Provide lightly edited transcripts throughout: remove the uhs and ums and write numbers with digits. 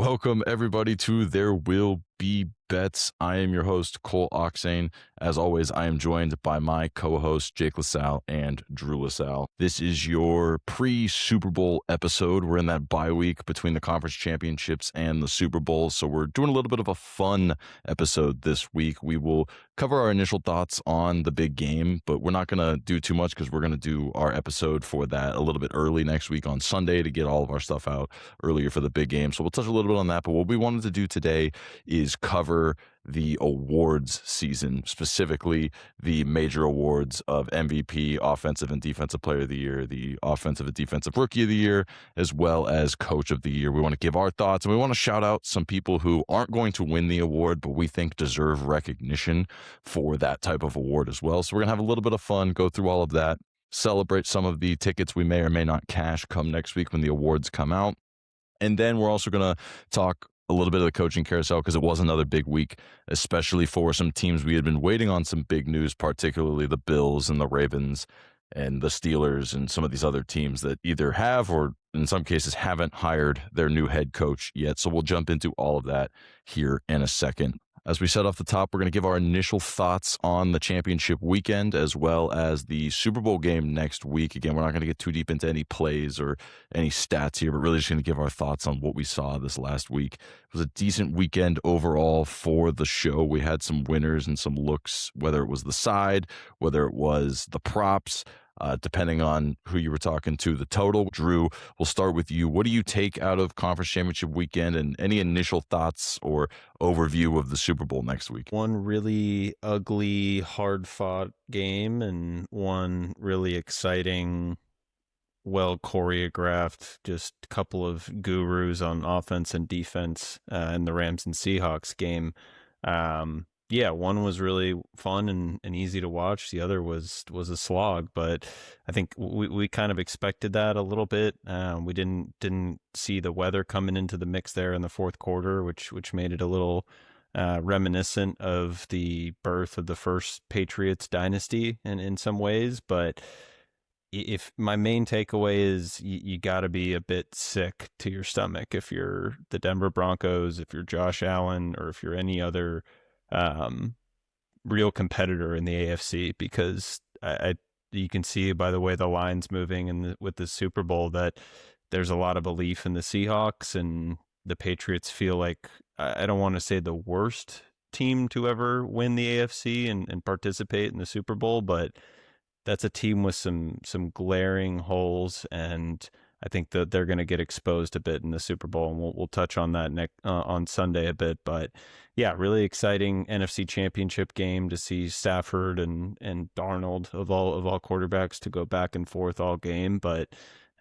Welcome, everybody, to There Will Be Bets. I am your host, Cole Oxane. As always, I am joined by my co-hosts, Jake LaSalle and Drew LaSalle. This is your pre-Super Bowl episode. We're in that bye week between the conference championships and the Super Bowl, so we're doing a little bit of a fun episode this week. We will cover our initial thoughts on the big game, but we're not going to do too much because we're going to do our episode for that a little bit early next week on Sunday to get all of our stuff out earlier for the big game. So we'll touch a little bit on that, but what we wanted to do today is cover the awards season, specifically the major awards of MVP, Offensive and Defensive Player of the Year, the Offensive and Defensive Rookie of the Year, as well as Coach of the Year. We want to give our thoughts, and we want to shout out some people who aren't going to win the award, but we think deserve recognition for that type of award as well. So we're going to have a little bit of fun, go through all of that, celebrate some of the tickets we may or may not cash come next week when the awards come out. And then we're also going to talk a little bit of the coaching carousel because it was another big week, especially for some teams we had been waiting on some big news, particularly the Bills and the Ravens and the Steelers and some of these other teams that either have or in some cases haven't hired their new head coach yet. So we'll jump into all of that here in a second. As we said off the top, we're going to give our initial thoughts on the championship weekend as well as the Super Bowl game next week. Again, we're not going to get too deep into any plays or any stats here, but really just going to give our thoughts on what we saw this last week. It was a decent weekend overall for the show. We had some winners and some looks, whether it was the side, whether it was the props, depending on who you were talking to, the total. Drew, we'll start with you. What do you take out of Conference Championship weekend and any initial thoughts or overview of the Super Bowl next week? One really ugly, hard-fought game and one really exciting, well-choreographed, just a couple of gurus on offense and defense in the Rams and Seahawks game. One was really fun and easy to watch. The other was a slog, but I think we kind of expected that a little bit. We didn't see the weather coming into the mix there in the fourth quarter, which made it a little reminiscent of the birth of the first Patriots dynasty in some ways. But if my main takeaway is you got to be a bit sick to your stomach if you're the Denver Broncos, if you're Josh Allen, or if you're any other real competitor in the AFC, because you can see by the way the line's moving and with the Super Bowl that there's a lot of belief in the Seahawks, and the Patriots feel like, I don't want to say the worst team to ever win the AFC and participate in the Super Bowl, but that's a team with some glaring holes, and I think that they're going to get exposed a bit in the Super Bowl, and we'll touch on that on Sunday a bit. But yeah, really exciting NFC Championship game to see Stafford and Darnold of all quarterbacks to go back and forth all game. But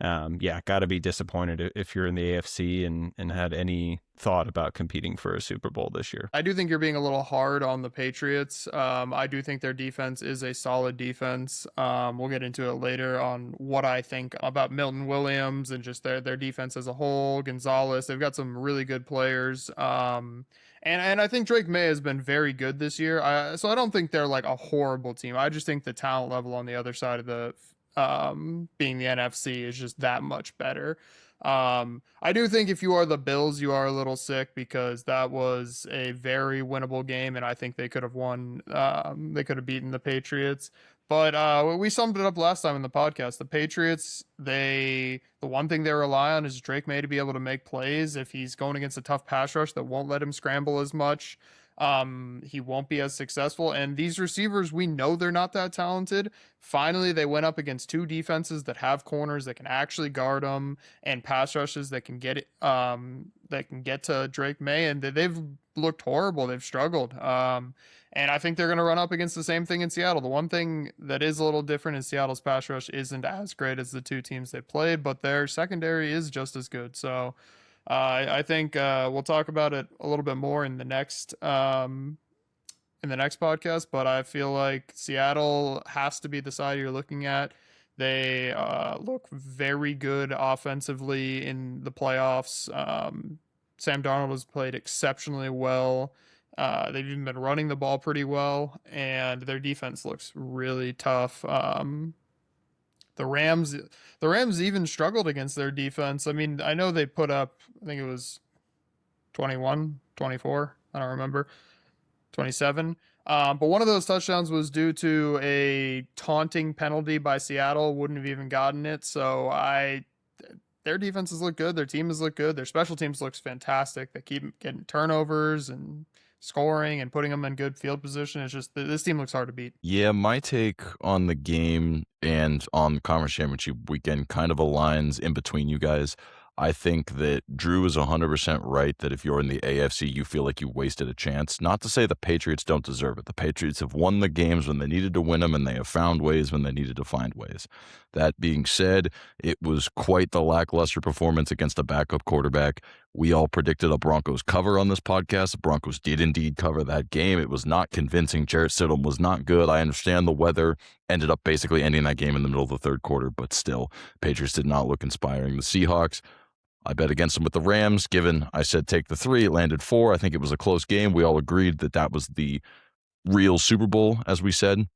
got to be disappointed if you're in the AFC and had any thought about competing for a Super Bowl this year. I do think you're being a little hard on the Patriots. I do think their defense is a solid defense. We'll get into it later on what I think about Milton Williams and just their defense as a whole. Gonzalez, they've got some really good players. And I think Drake May has been very good this year. So I don't think they're like a horrible team. I just think the talent level on the other side of the being the NFC is just that much better. I do think if you are the Bills, you are a little sick because that was a very winnable game, and I think they could have won. They could have beaten the Patriots. But we summed it up last time in the podcast. The Patriots, the one thing they rely on is Drake May to be able to make plays. If he's going against a tough pass rush that won't let him scramble as much, he won't be as successful. And these receivers, we know they're not that talented. Finally, they went up against two defenses that have corners that can actually guard them and pass rushes that can get to Drake May, and they've looked horrible. They've struggled. And I think they're going to run up against the same thing in Seattle. The one thing that is a little different is Seattle's pass rush isn't as great as the two teams they played, but their secondary is just as good. So I think we'll talk about it a little bit more in the next podcast, but I feel like Seattle has to be the side you're looking at. They look very good offensively in the playoffs. Sam Darnold has played exceptionally well. They've even been running the ball pretty well, and their defense looks really tough. The Rams even struggled against their defense. I mean, I know they put up, I think it was 21, 24. I don't remember. 27. But one of those touchdowns was due to a taunting penalty by Seattle. Wouldn't have even gotten it. So their defenses look good. Their team has looked good. Their special teams looks fantastic. They keep getting turnovers and scoring and putting them in good field position. It's just this team looks hard to beat. Yeah, my take on the game and on the conference championship weekend kind of aligns in between you guys. I think that Drew is 100% right that if you're in the AFC, you feel like you wasted a chance. Not to say the Patriots don't deserve it. The Patriots have won the games when they needed to win them, and they have found ways when they needed to find ways. That being said, it was quite the lackluster performance against a backup quarterback. We all predicted a Broncos cover on this podcast. The Broncos did indeed cover that game. It was not convincing. Jarrett Stidham was not good. I understand the weather ended up basically ending that game in the middle of the third quarter, but still, Patriots did not look inspiring. The Seahawks, I bet against them with the Rams, given I said take the 3, it landed 4. I think it was a close game. We all agreed that that was the real Super Bowl, as we said.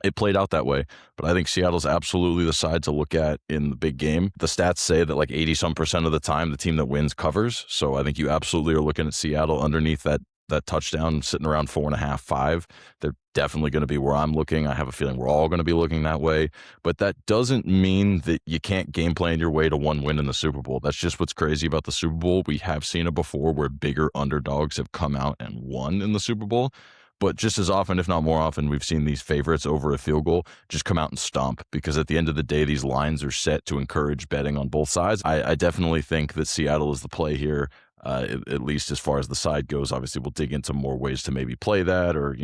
It played out that way, but I think Seattle's absolutely the side to look at in the big game. The stats say that like 80-some% of the time, the team that wins covers. So I think you absolutely are looking at Seattle underneath that touchdown, sitting around 4.5, 5. They're definitely going to be where I'm looking. I have a feeling we're all going to be looking that way, but that doesn't mean that you can't game plan your way to one win in the Super Bowl. That's just what's crazy about the Super Bowl. We have seen it before where bigger underdogs have come out and won in the Super Bowl. But just as often, if not more often, we've seen these favorites over a field goal just come out and stomp, because at the end of the day, these lines are set to encourage betting on both sides. I definitely think that Seattle is the play here, at least as far as the side goes. Obviously, we'll dig into more ways to maybe play that, or,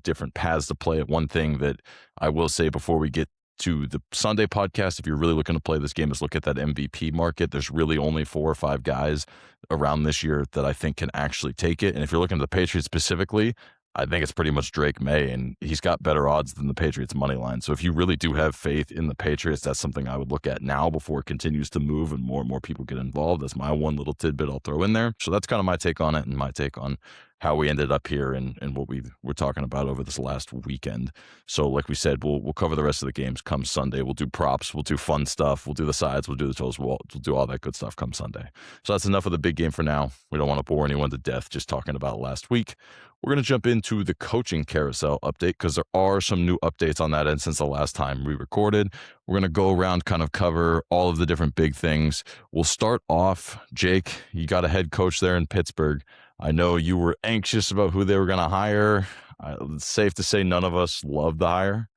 different paths to play it. One thing that I will say before we get to the Sunday podcast, if you're really looking to play this game, is look at that MVP market. There's really only 4 or 5 guys around this year that I think can actually take it. And if you're looking at the Patriots specifically, I think it's pretty much Drake May, and he's got better odds than the Patriots money line. So if you really do have faith in the Patriots, that's something I would look at now before it continues to move and more people get involved. That's my one little tidbit I'll throw in there. So that's kind of my take on it, and my take on how we ended up here and what we were talking about over this last weekend. So like we said, we'll cover the rest of the games come Sunday. We'll do props, we'll do fun stuff, we'll do the sides, we'll do the totals, we'll do all that good stuff come Sunday. So that's enough of the big game for now. We don't want to bore anyone to death just talking about last week. We're going to jump into the coaching carousel update, because there are some new updates on that end since the last time we recorded. We're going to go around, kind of cover all of the different big things. We'll start off, Jake, you got a head coach there in Pittsburgh. I know you were anxious about who they were going to hire. It's safe to say none of us love the hire.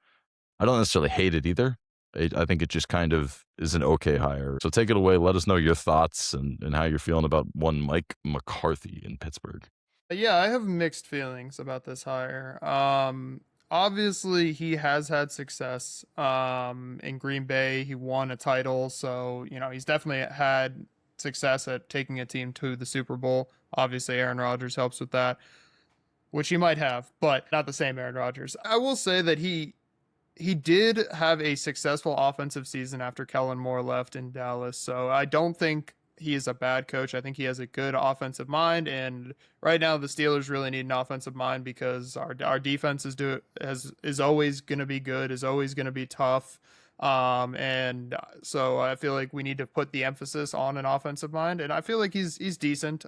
I don't necessarily hate it either. I think it just kind of is an okay hire. So take it away. Let us know your thoughts and how you're feeling about one Mike McCarthy in Pittsburgh. Yeah, I have mixed feelings about this hire. Obviously he has had success in Green Bay. He won a title, so he's definitely had success at taking a team to the Super Bowl. Obviously Aaron Rodgers helps with that, which he might have, but not the same Aaron Rodgers. I will say that he did have a successful offensive season after Kellen Moore left in Dallas, so I don't think he is a bad coach. I think he has a good offensive mind, and right now the Steelers really need an offensive mind, because our defense is always going to be good, is always going to be tough. And so I feel like we need to put the emphasis on an offensive mind, and I feel like he's decent.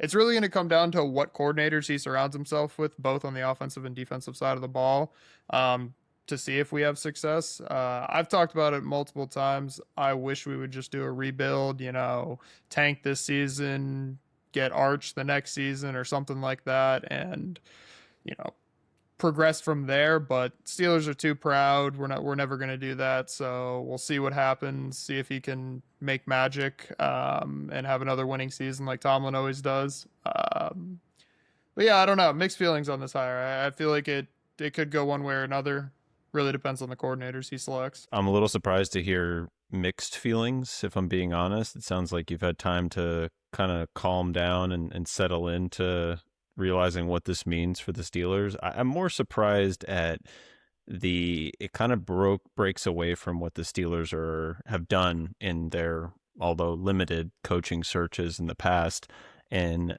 It's really going to come down to what coordinators he surrounds himself with, both on the offensive and defensive side of the ball, to see if we have success. I've talked about it multiple times. I wish we would just do a rebuild, tank this season, get Arch the next season or something like that, and, progress from there. But Steelers are too proud. We're never going to do that. So we'll see what happens, see if he can make magic, and have another winning season like Tomlin always does. But yeah, I don't know. Mixed feelings on this hire. I feel like it could go one way or another. Really depends on the coordinators he selects. I'm a little surprised to hear mixed feelings, if I'm being honest. It sounds like you've had time to kind of calm down and settle into realizing what this means for the Steelers. I'm more surprised at it kind of breaks away from what the Steelers have done in their, although limited, coaching searches in the past, and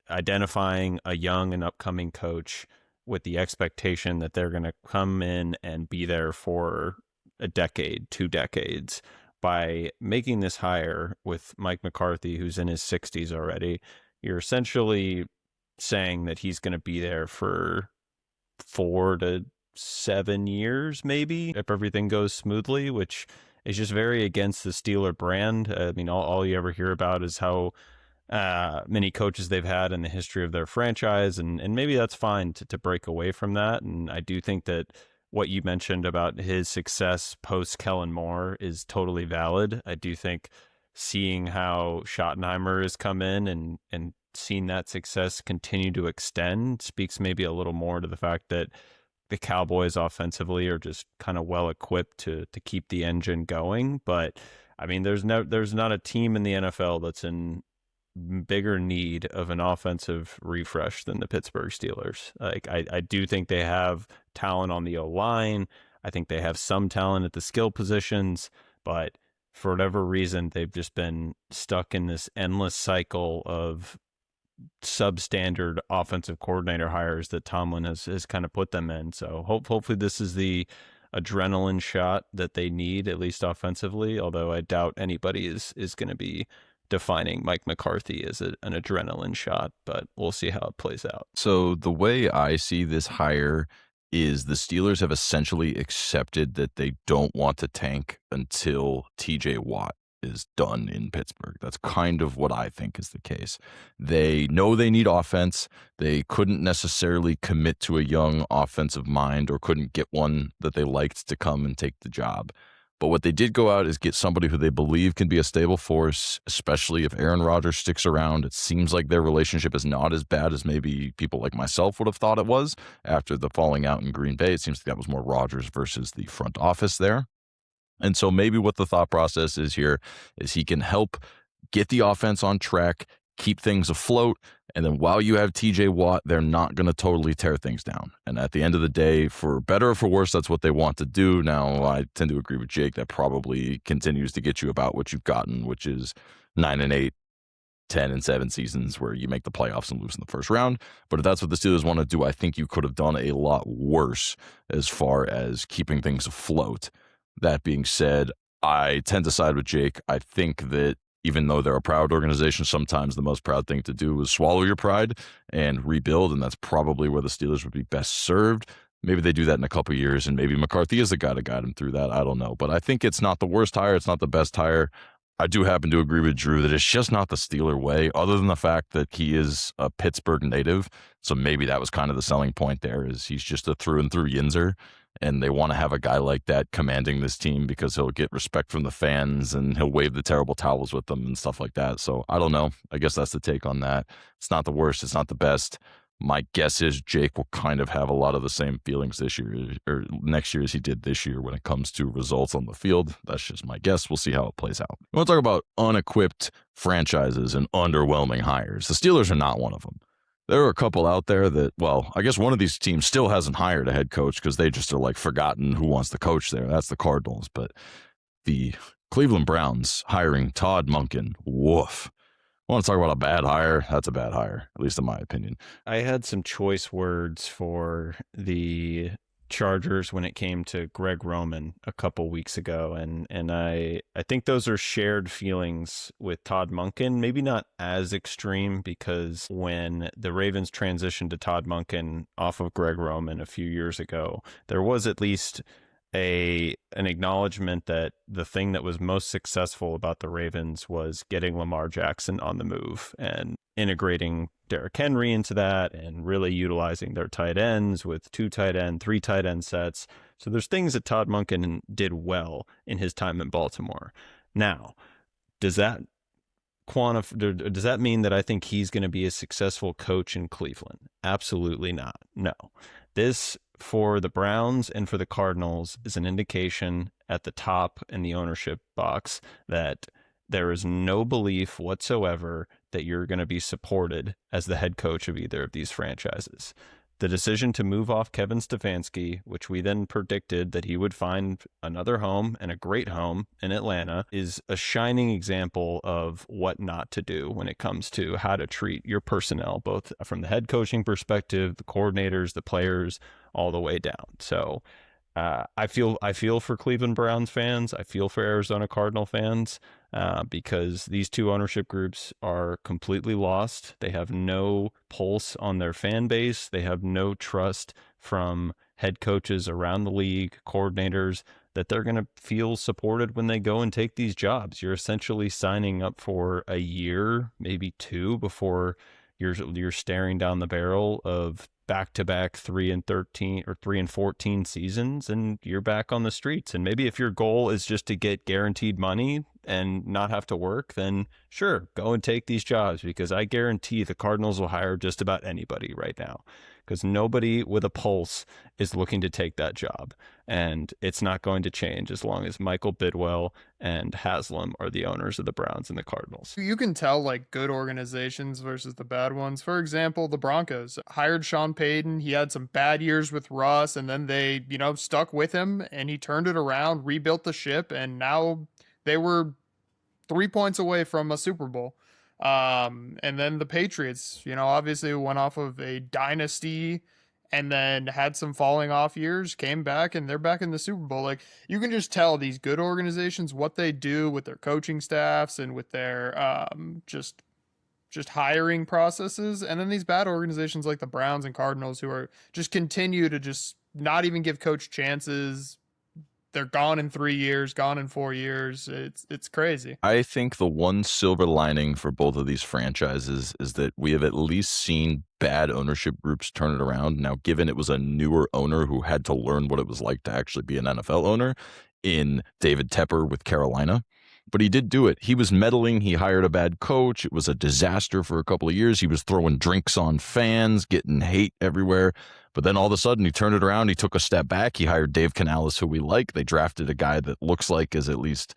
identifying a young and upcoming coach with the expectation that they're going to come in and be there for a decade, 2 decades, by making this hire with Mike McCarthy, who's in his 60s already. you're essentially saying that he's going to be there for 4 to 7 years, maybe, if everything goes smoothly, which is just very against the Steeler brand. I mean, all you ever hear about is how many coaches they've had in the history of their franchise, and maybe that's fine to break away from that. And I do think that what you mentioned about his success post Kellen Moore is totally valid. I do think seeing how Schottenheimer has come in and seen that success continue to extend speaks maybe a little more to the fact that the Cowboys offensively are just kind of well equipped to keep the engine going. But I mean, there's not a team in the NFL that's in bigger need of an offensive refresh than the Pittsburgh Steelers. Like, I do think they have talent on the O-line. I think they have some talent at the skill positions, but for whatever reason, they've just been stuck in this endless cycle of substandard offensive coordinator hires that Tomlin has kind of put them in. So hopefully this is the adrenaline shot that they need, at least offensively, although I doubt anybody is going to be defining Mike McCarthy as an adrenaline shot, but we'll see how it plays out. So the way I see this hire is the Steelers have essentially accepted that they don't want to tank until TJ Watt is done in Pittsburgh. That's kind of what I think is the case. They know they need offense. They couldn't necessarily commit to a young offensive mind, or couldn't get one that they liked to come and take the job. But what they did go out is get somebody who they believe can be a stable force, especially if Aaron Rodgers sticks around. It seems like their relationship is not as bad as maybe people like myself would have thought it was after the falling out in Green Bay. It seems like that was more Rodgers versus the front office there. And so maybe what the thought process is here is he can help get the offense on track, keep things afloat, and then while you have TJ Watt, they're not going to totally tear things down. And at the end of the day, for better or for worse, that's what they want to do. Now, I tend to agree with Jake. That probably continues to get you about what you've gotten, which is 9-8, 10-7 seasons where you make the playoffs and lose in the first round. But if that's what the Steelers want to do, I think you could have done a lot worse as far as keeping things afloat. That being said, I tend to side with Jake. I think that even though they're a proud organization, sometimes the most proud thing to do is swallow your pride and rebuild, and that's probably where the Steelers would be best served. Maybe they do that in a couple of years, and maybe McCarthy is the guy to guide them through that. I don't know. But I think it's not the worst hire. It's not the best hire. I do happen to agree with Drew that it's just not the Steeler way, other than the fact that he is a Pittsburgh native. So maybe that was kind of the selling point there, is he's just a through and through Yinzer. And they want to have a guy like that commanding this team because he'll get respect from the fans and he'll wave the terrible towels with them and stuff like that. So I don't know. I guess that's the take on that. It's not the worst. It's not the best. My guess is Jake will kind of have a lot of the same feelings this year or next year as he did this year when it comes to results on the field. That's just my guess. We'll see how it plays out. We want to talk about unequipped franchises and underwhelming hires. The Steelers are not one of them. There are a couple out there that, well, I guess one of these teams still hasn't hired a head coach because they just are like forgotten who wants to coach there. That's the Cardinals. But the Cleveland Browns hiring Todd Monken, woof. Want to talk about a bad hire? That's a bad hire, at least in my opinion. I had some choice words for the Chargers when it came to Greg Roman a couple weeks ago, and I think those are shared feelings with Todd Monken. Maybe not as extreme, because when the Ravens transitioned to Todd Monken off of Greg Roman a few years ago, there was at least an acknowledgement that the thing that was most successful about the Ravens was getting Lamar Jackson on the move and integrating Derrick Henry into that and really utilizing their tight ends with 2 tight end, 3 tight end sets. So there's things that Todd Monken did well in his time in Baltimore. Now, does that mean that I think he's going to be a successful coach in Cleveland? Absolutely not. No. This, for the Browns and for the Cardinals, is an indication at the top in the ownership box that there is no belief whatsoever that you're going to be supported as the head coach of either of these franchises. The decision to move off Kevin Stefanski, which we then predicted that he would find another home, and a great home, in Atlanta, is a shining example of what not to do when it comes to how to treat your personnel, both from the head coaching perspective, the coordinators, the players, all the way down. So I feel for Cleveland Browns fans. I feel for Arizona Cardinal fans. because these two ownership groups are completely lost. They have no pulse on their fan base. They have no trust from head coaches around the league, coordinators, that they're going to feel supported when they go and take these jobs. You're essentially signing up for a year, maybe two, before you're staring down the barrel of back-to-back 3-13 or 3-14 seasons, and you're back on the streets. And maybe if your goal is just to get guaranteed money and not have to work, then sure, go and take these jobs, because I guarantee the Cardinals will hire just about anybody right now, because nobody with a pulse is looking to take that job. And it's not going to change as long as Michael Bidwell and Haslam are the owners of the Browns and the Cardinals. You can tell like good organizations versus the bad ones. For example, the Broncos hired Sean Payton. He had some bad years with Russ, and then they, stuck with him, and he turned it around, rebuilt the ship, and now they were 3 points away from a Super Bowl. And then the Patriots, obviously went off of a dynasty and then had some falling off years, came back, and they're back in the Super Bowl. Like, you can just tell these good organizations what they do with their coaching staffs and with their just hiring processes. And then these bad organizations like the Browns and Cardinals, who are just continue to just not even give coach chances. They're gone in 3 years, gone in 4 years. It's crazy. I think the one silver lining for both of these franchises is that we have at least seen bad ownership groups turn it around. Now, given it was a newer owner who had to learn what it was like to actually be an NFL owner in David Tepper with Carolina, but he did do it. He was meddling. He hired a bad coach. It was a disaster for a couple of years. He was throwing drinks on fans, getting hate everywhere. But then all of a sudden he turned it around. He took a step back. He hired Dave Canales, who we like. They drafted a guy that looks like is at least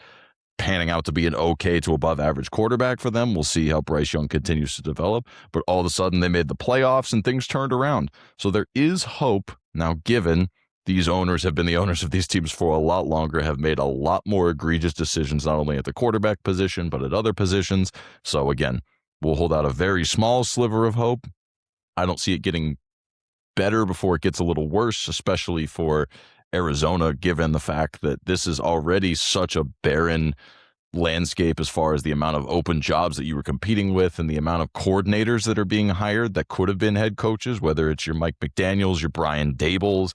panning out to be an okay to above average quarterback for them. We'll see how Bryce Young continues to develop. But all of a sudden they made the playoffs and things turned around. So there is hope now, given these owners have been the owners of these teams for a lot longer, have made a lot more egregious decisions, not only at the quarterback position, but at other positions. So again, we'll hold out a very small sliver of hope. I don't see it getting better before it gets a little worse, especially for Arizona, given the fact that this is already such a barren landscape as far as the amount of open jobs that you were competing with and the amount of coordinators that are being hired that could have been head coaches, whether it's your Mike McDaniels, your Brian Dabols,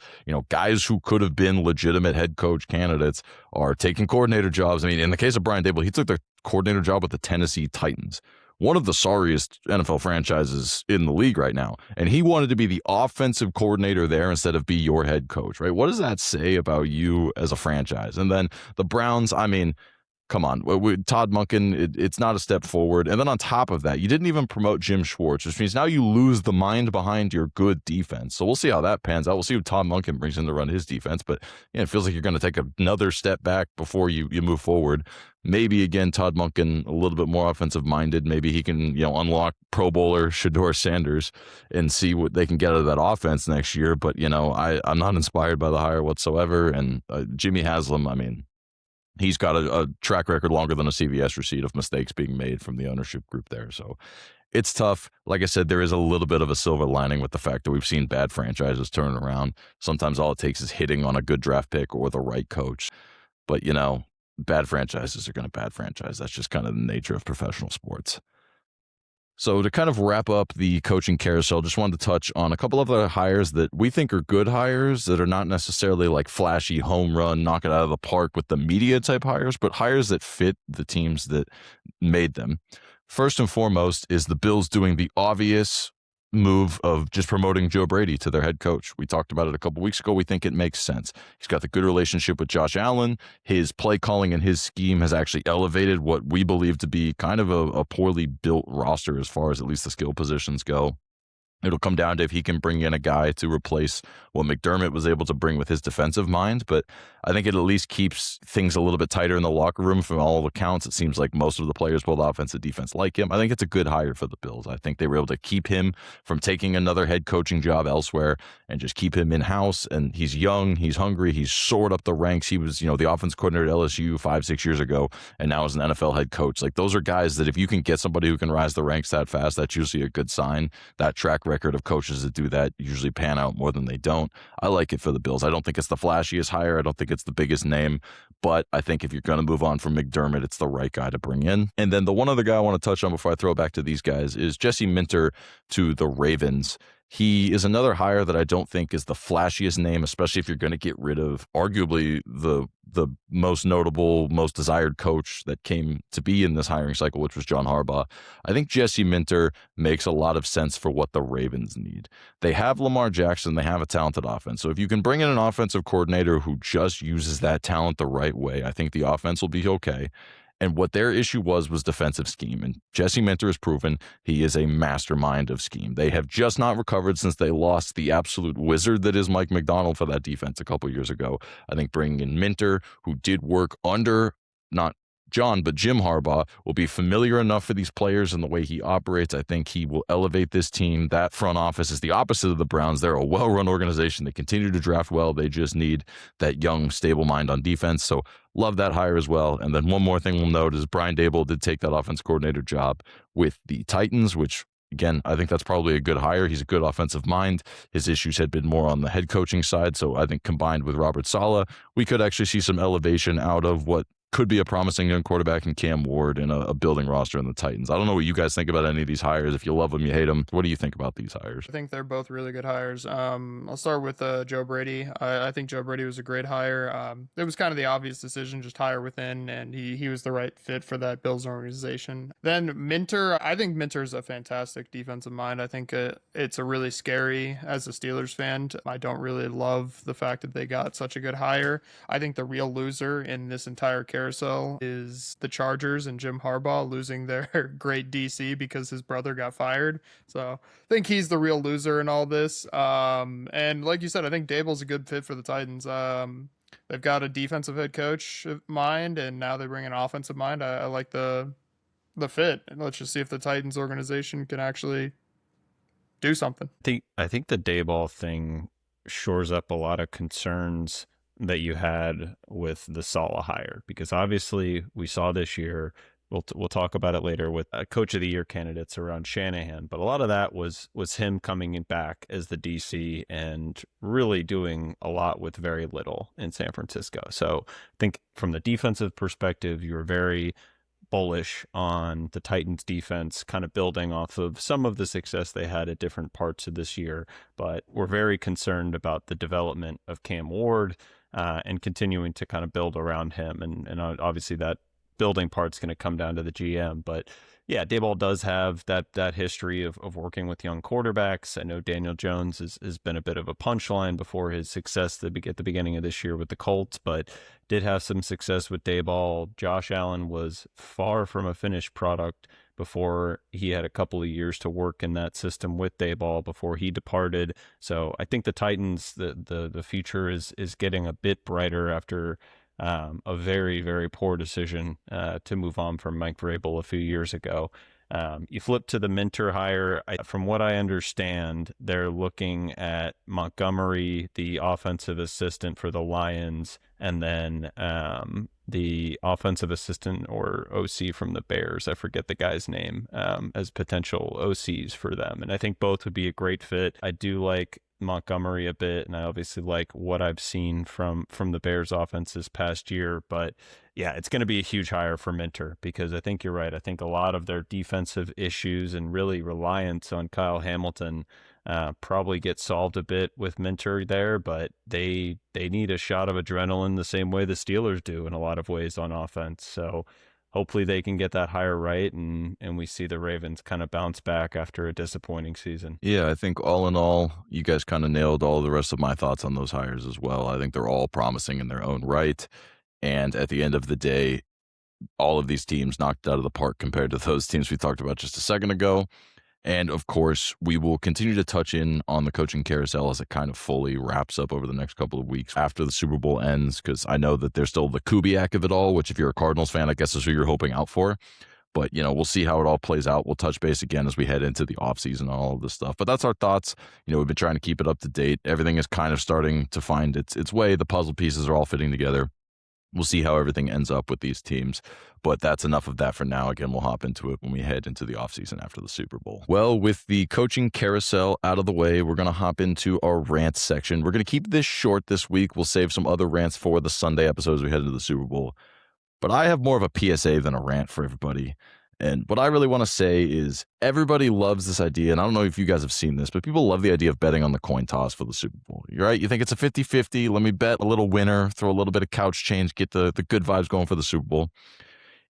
guys who could have been legitimate head coach candidates are taking coordinator jobs. I mean, in the case of Brian Daboll, he took the coordinator job with the Tennessee Titans, one of the sorriest NFL franchises in the league right now. And he wanted to be the offensive coordinator there instead of be your head coach, right? What does that say about you as a franchise? And then the Browns, I mean, come on, Todd Monken, it's not a step forward. And then on top of that, you didn't even promote Jim Schwartz, which means now you lose the mind behind your good defense. So we'll see how that pans out. We'll see who Todd Monken brings in to run his defense. But it feels like you're going to take another step back before you move forward. Maybe, again, Todd Monken, a little bit more offensive-minded. Maybe he can, unlock Pro Bowler Shedeur Sanders and see what they can get out of that offense next year. But, I'm not inspired by the hire whatsoever. And Jimmy Haslam, I mean, he's got a track record longer than a CVS receipt of mistakes being made from the ownership group there. So it's tough. Like I said, there is a little bit of a silver lining with the fact that we've seen bad franchises turn around. Sometimes all it takes is hitting on a good draft pick or the right coach. But, bad franchises are going to bad franchise. That's just kind of the nature of professional sports. So to kind of wrap up the coaching carousel, just wanted to touch on a couple of other hires that we think are good hires that are not necessarily like flashy home run, knock it out of the park with the media type hires, but hires that fit the teams that made them. First and foremost is the Bills doing the obvious move of just promoting Joe Brady to their head coach. We talked about it a couple weeks ago. We think it makes sense. He's got the good relationship with Josh Allen. His play calling and his scheme has actually elevated what we believe to be kind of a poorly built roster as far as at least the skill positions go. It'll come down to if he can bring in a guy to replace what McDermott was able to bring with his defensive mind. But I think it at least keeps things a little bit tighter in the locker room. From all accounts, it seems like most of the players, both offense and defense, like him. I think it's a good hire for the Bills. I think they were able to keep him from taking another head coaching job elsewhere and just keep him in-house. And he's young, he's hungry, he's soared up the ranks. He was, the offense coordinator at LSU 5-6 years ago, and now is an NFL head coach. Like, those are guys that if you can get somebody who can rise the ranks that fast, that's usually a good sign. That track record of coaches that do that usually pan out more than they don't. I like it for the Bills. I don't think it's the flashiest hire. I don't think it's the biggest name, but I think if you're going to move on from McDermott, it's the right guy to bring in. And then the one other guy I want to touch on before I throw it back to these guys is Jesse Minter to the Ravens. He is another hire that I don't think is the flashiest name, especially if you're going to get rid of arguably the most notable, most desired coach that came to be in this hiring cycle, which was John Harbaugh. I think Jesse Minter makes a lot of sense for what the Ravens need. They have Lamar Jackson. They have a talented offense. So if you can bring in an offensive coordinator who just uses that talent the right way, I think the offense will be okay. And what their issue was defensive scheme. And Jesse Minter has proven he is a mastermind of scheme. They have just not recovered since they lost the absolute wizard that is Mike Macdonald for that defense a couple years ago. I think bringing in Minter, who did work under not John, but Jim Harbaugh, will be familiar enough for these players and the way he operates. I think he will elevate this team. That front office is the opposite of the Browns. They're a well-run organization. They continue to draft well. They just need that young, stable mind on defense. So love that hire as well. And then one more thing we'll note is Brian Daboll did take that offense coordinator job with the Titans, which, again, I think that's probably a good hire. He's a good offensive mind. His issues had been more on the head coaching side. So I think combined with Robert Saleh, we could actually see some elevation out of what could be a promising young quarterback in Cam Ward and a building roster in the Titans. I don't know what you guys think about any of these hires. If you love them, you hate them. What do you think about these hires? I think they're both really good hires. I'll start with Joe Brady. I think Joe Brady was a great hire. It was kind of the obvious decision, just hire within, and he was the right fit for that Bills organization. Then Minter, I think Minter is a fantastic defensive mind. I think it's a really scary as a Steelers fan. I don't really love the fact that they got such a good hire. I think the real loser in this entire carousel is the Chargers and Jim Harbaugh losing their great DC because his brother got fired. So I think he's the real loser in all this. And like you said, I think Daboll's a good fit for the Titans. They've got a defensive head coach mind, and now they bring an offensive mind. I like the fit, and let's just see if the Titans organization can actually do something. I think the Daboll thing shores up a lot of concerns that you had with the Saleh hire, because obviously we saw this year, we'll talk about it later with coach of the year candidates around Shanahan, but a lot of that was him coming in back as the DC and really doing a lot with very little in San Francisco. So I think from the defensive perspective, you were very bullish on the Titans defense, kind of building off of some of the success they had at different parts of this year, but we're very concerned about the development of Cam Ward and continuing to kind of build around him. And obviously that building part's going to come down to the GM. But yeah, Daboll does have that history of working with young quarterbacks. I know Daniel Jones has been a bit of a punchline before his success at the beginning of this year with the Colts, but did have some success with Daboll. Josh Allen was far from a finished product before he had a couple of years to work in that system with Daboll before he departed. So I think the Titans, the future is getting a bit brighter after a very, very poor decision to move on from Mike Vrabel a few years ago. You flip to the Minter hire. From what I understand, they're looking at Montgomery, the offensive assistant for the Lions, and then the offensive assistant or OC from the Bears. I forget the guy's name, as potential OCs for them. And I think both would be a great fit. I do like Montgomery a bit, and I obviously like what I've seen from the Bears offense this past year, but yeah, it's going to be a huge hire for Minter, because I think you're right. I think a lot of their defensive issues and really reliance on Kyle Hamilton probably get solved a bit with Minter there, but they need a shot of adrenaline the same way the Steelers do in a lot of ways on offense. So hopefully they can get that hire right, and we see the Ravens kind of bounce back after a disappointing season. Yeah, I think all in all, you guys kind of nailed all the rest of my thoughts on those hires as well. I think they're all promising in their own right. And at the end of the day, all of these teams knocked out of the park compared to those teams we talked about just a second ago. And of course, we will continue to touch in on the coaching carousel as it kind of fully wraps up over the next couple of weeks after the Super Bowl ends, because I know that there's still the Kubiak of it all, which if you're a Cardinals fan, I guess is who you're hoping out for. But, we'll see how it all plays out. We'll touch base again as we head into the offseason and all of this stuff. But that's our thoughts. We've been trying to keep it up to date. Everything is kind of starting to find its way. The puzzle pieces are all fitting together. We'll see how everything ends up with these teams, but that's enough of that for now. Again, we'll hop into it when we head into the offseason after the Super Bowl. Well, with the coaching carousel out of the way, we're going to hop into our rants section. We're going to keep this short this week. We'll save some other rants for the Sunday episodes we head into the Super Bowl. But I have more of a PSA than a rant for everybody. And what I really want to say is everybody loves this idea, and I don't know if you guys have seen this, but people love the idea of betting on the coin toss for the Super Bowl. You're right. You think it's a 50-50. Let me bet a little winner, throw a little bit of couch change, get the good vibes going for the Super Bowl.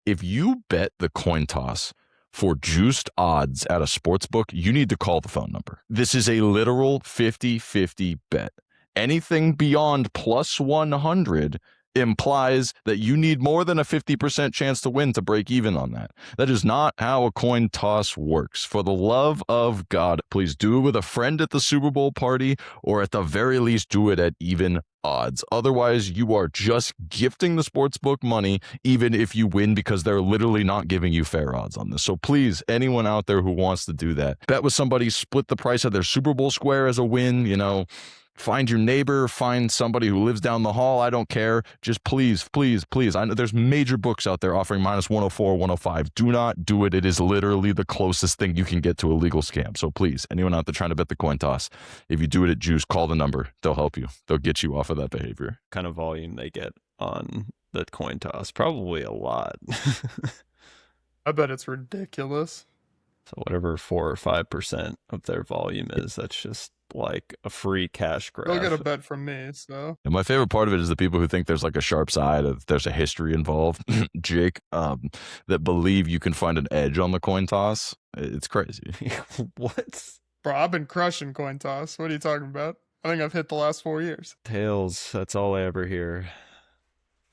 If you bet the coin toss for juiced odds at a sports book, you need to call the phone number. This is a literal 50-50 bet. Anything beyond plus 100 implies that you need more than a 50% chance to win to break even on that. That is not how a coin toss works. For the love of God, please do it with a friend at the Super Bowl party, or at the very least do it at even odds. Otherwise, you are just gifting the sportsbook money, even if you win, because they're literally not giving you fair odds on this. So please, anyone out there who wants to do that, bet with somebody, split the price of their Super Bowl square as a win, find your neighbor, find somebody who lives down the hall. I don't care. Just please, please, please. I know there's major books out there offering minus 104, 105. Do not do it. It is literally the closest thing you can get to a legal scam. So please, anyone out there trying to bet the coin toss, if you do it at Juice, call the number. They'll help you. They'll get you off of that behavior. Kind of volume they get on the coin toss? Probably a lot. I bet it's ridiculous. So whatever 4 or 5% of their volume is, that's just like a free cash grab. They'll get a bet from me. So, and my favorite part of it is the people who think there's like a sharp side of there's a history involved, Jake, that believe you can find an edge on the coin toss. It's crazy. What? Bro, I've been crushing coin toss. What are you talking about? I think I've hit the last 4 years. Tails. That's all I ever hear.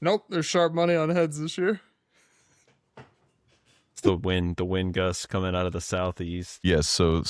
Nope, there's sharp money on heads this year. It's the wind gusts coming out of the southeast. Yes, so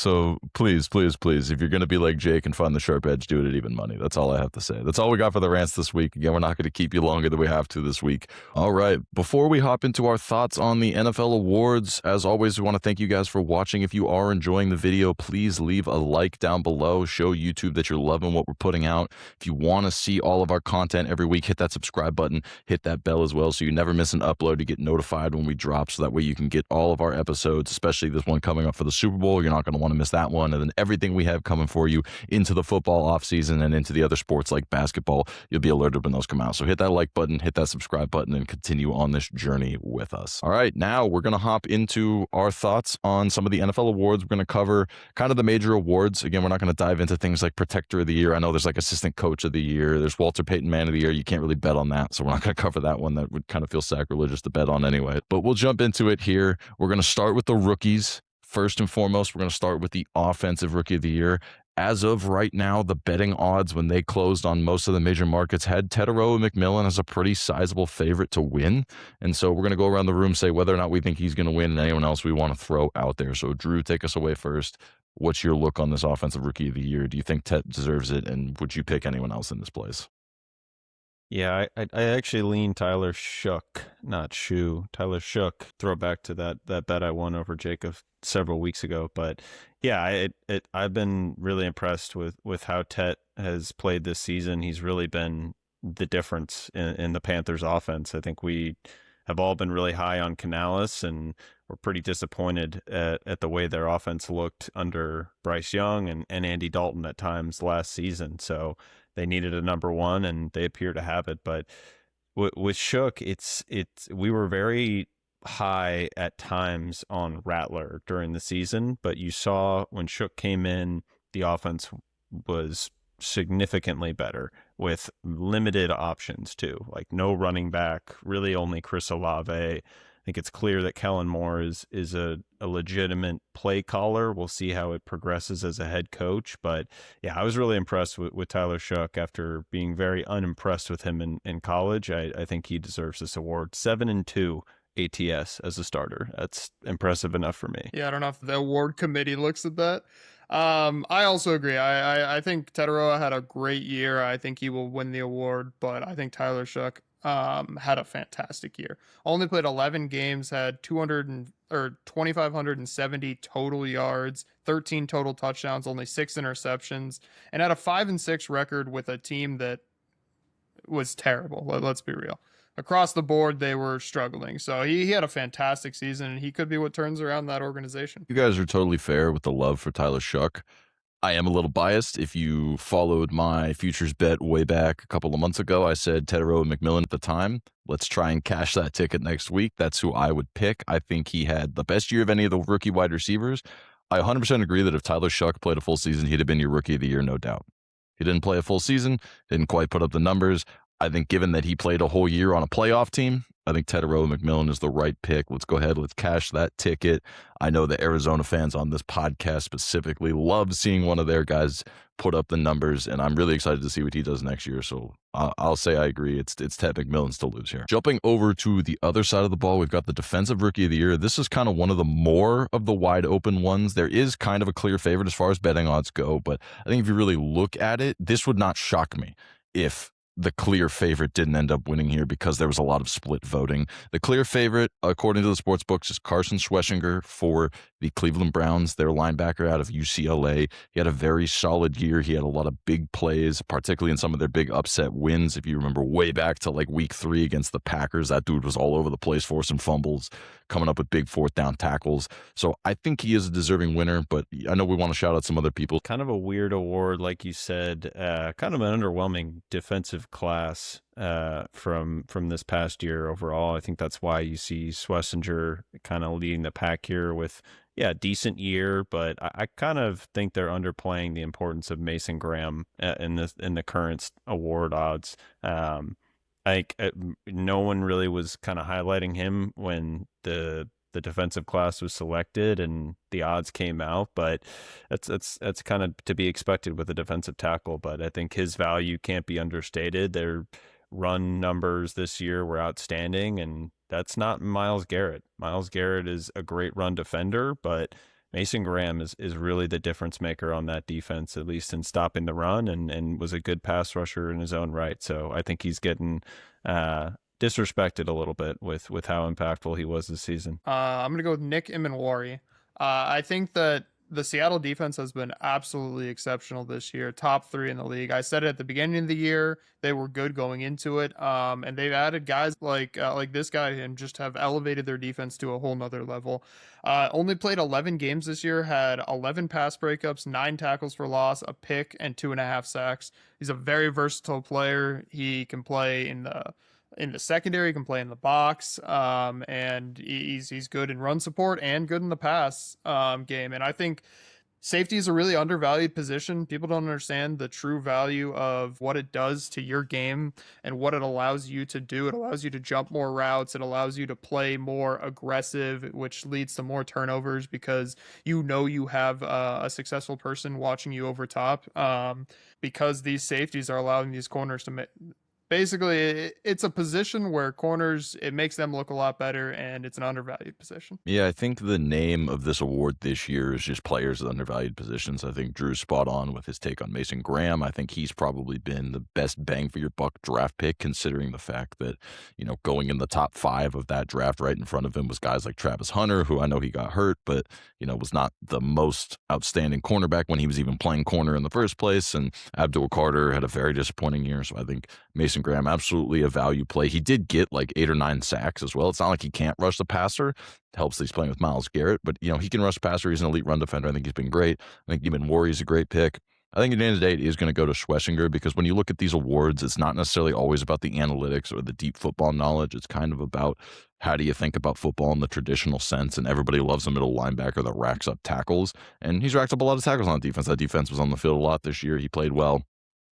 please, if you're going to be like Jake and find the sharp edge, do it at even money. That's all I have to say. That's all we got for the rants this week. Again, we're not going to keep you longer than we have to this week. All right, before we hop into our thoughts on the NFL awards, as always, we want to thank you guys for watching. If you are enjoying the video, please leave a like down below. Show YouTube that you're loving what we're putting out. If you want to see all of our content every week, hit that subscribe button, hit that bell as well so you never miss an upload. You get notified when we drop, so that way you can get all of our episodes, especially this one coming up for the Super Bowl. You're not going to want to miss that one. And then everything we have coming for you into the football offseason and into the other sports like basketball, you'll be alerted when those come out. So hit that like button, hit that subscribe button, and continue on this journey with us. All right, now we're going to hop into our thoughts on some of the NFL awards. We're going to cover kind of the major awards. Again, we're not going to dive into things like Protector of the Year. I know there's like Assistant Coach of the Year. There's Walter Payton Man of the Year. You can't really bet on that. So we're not going to cover that one. That would kind of feel sacrilegious to bet on anyway. But we'll jump into it here. We're going to start with the rookies. First and foremost, we're going to start with the Offensive Rookie of the Year. As of right now, the betting odds when they closed on most of the major markets had Tetairoa McMillan as a pretty sizable favorite to win. And so we're going to go around the room, say whether or not we think he's going to win and anyone else we want to throw out there. So Drew, take us away first. What's your look on this Offensive Rookie of the Year? Do you think Tet deserves it? And would you pick anyone else in this place? Yeah, I actually lean Tyler Shook, not Shoe. Tyler Shook. Throw back to that bet I won over Jacob several weeks ago. But yeah, I've been really impressed with how Tet has played this season. He's really been the difference in the Panthers offense. I think we have all been really high on Canales, and we're pretty disappointed at the way their offense looked under Bryce Young and Andy Dalton at times last season. So they needed a number one, and they appear to have it. But with Shook, we were very high at times on Rattler during the season, but you saw when Shook came in, the offense was significantly better with limited options too, like no running back, really only Chris Olave. I think it's clear that Kellen Moore is a legitimate play caller. We'll see how it progresses as a head coach. But yeah, I was really impressed with Tyler Shook after being very unimpressed with him in college. I think he deserves this award. 7-2 ATS as a starter. That's impressive enough for me. Yeah, I don't know if the award committee looks at that. I also agree. I think Tetairoa had a great year. I think he will win the award, but I think Tyler Shook had a fantastic year. Only played 11 games, had 2,570 total yards, 13 total touchdowns, only 6 interceptions, and had a 5-6 record with a team that was terrible. Let's be real. across the board, they were struggling. So he had a fantastic season, and he could be what turns around that organization. You guys are totally fair with the love for Tyler Shuck. I am a little biased. If you followed my futures bet way back a couple of months ago, I said Tedero McMillan at the time. Let's try and cash that ticket next week. That's who I would pick. I think he had the best year of any of the rookie wide receivers. I 100% agree that if Tyler Shuck played a full season, he'd have been your rookie of the year, no doubt. He didn't play a full season, didn't quite put up the numbers. I think given that he played a whole year on a playoff team, I think Tedero McMillan is the right pick. Let's go ahead. Let's cash that ticket. I know the Arizona fans on this podcast specifically love seeing one of their guys put up the numbers, and I'm really excited to see what he does next year. So I'll say I agree. It's Ted McMillan's to lose here. Jumping over to the other side of the ball, we've got the Defensive Rookie of the Year. This is kind of one of the more of the wide open ones. There is kind of a clear favorite as far as betting odds go, but I think if you really look at it, this would not shock me if the clear favorite didn't end up winning here because there was a lot of split voting. The clear favorite, according to the sports books, is Carson Schweschinger for the Cleveland Browns, their linebacker out of UCLA. He had a very solid year. He had a lot of big plays, particularly in some of their big upset wins. If you remember way back to like week 3 against the Packers, that dude was all over the place, forcing fumbles, coming up with big fourth down tackles. So I think he is a deserving winner, but I know we want to shout out some other people. Kind of a weird award, like you said, kind of an underwhelming defensive class from this past year overall. I think that's why you see Schlesinger kind of leading the pack here with, decent year, but I kind of think they're underplaying the importance of Mason Graham in the current award odds. No one really was kind of highlighting him when the defensive class was selected and the odds came out, but that's kind of to be expected with a defensive tackle. But I think his value can't be understated. Their run numbers this year were outstanding, and that's not Myles Garrett. Myles Garrett is a great run defender, but Mason Graham is really the difference maker on that defense, at least in stopping the run, and was a good pass rusher in his own right. So I think he's getting disrespected a little bit with how impactful he was this season. I'm going to go with Nick Imanwari. I think that the Seattle defense has been absolutely exceptional this year, top 3 in the league. I said it at the beginning of the year, they were good going into it, and they've added guys like this guy and just have elevated their defense to a whole nother level. Only played 11 games this year, had 11 pass breakups, 9 tackles for loss, a pick, and 2.5 sacks. He's a very versatile player. He can play in the secondary, can play in the box, and he's good in run support and good in the pass game. And I think safety is a really undervalued position. People don't understand the true value of what it does to your game and what it allows you to do. It allows you to jump more routes. It allows you to play more aggressive, which leads to more turnovers because you know you have a successful person watching you over top, because these safeties are allowing these corners to basically, it's a position where corners, it makes them look a lot better, and it's an undervalued position. Yeah, I think the name of this award this year is just players at undervalued positions. I think Drew's spot on with his take on Mason Graham. I think he's probably been the best bang for your buck draft pick, considering the fact that, going in the top 5 of that draft right in front of him was guys like Travis Hunter, who I know he got hurt, but, was not the most outstanding cornerback when he was even playing corner in the first place. And Abdul Carter had a very disappointing year. So I think Mason Graham, absolutely a value play. He did get like 8 or 9 sacks as well. It's not like he can't rush the passer. It helps that he's playing with Myles Garrett, but he can rush the passer. He's an elite run defender. I think he's been great. I think Imanwari is a great pick. I think at the end of the day, it is going to go to Schlesinger because when you look at these awards, it's not necessarily always about the analytics or the deep football knowledge. It's kind of about how do you think about football in the traditional sense, and everybody loves a middle linebacker that racks up tackles, and he's racked up a lot of tackles on defense. That defense was on the field a lot this year. He played well.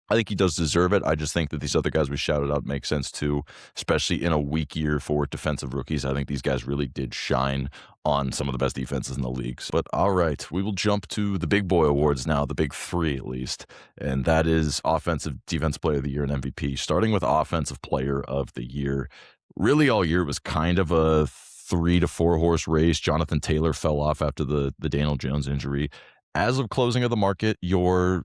I think he does deserve it. I just think that these other guys we shouted out make sense too, especially in a weak year for defensive rookies. I think these guys really did shine on some of the best defenses in the leagues. But all right, we will jump to the big boy awards now, the big 3 at least, and that is Offensive Defensive Player of the Year and MVP. Starting with Offensive Player of the Year, really all year was kind of a 3 to 4 horse race. Jonathan Taylor fell off after the Daniel Jones injury. As of closing of the market, your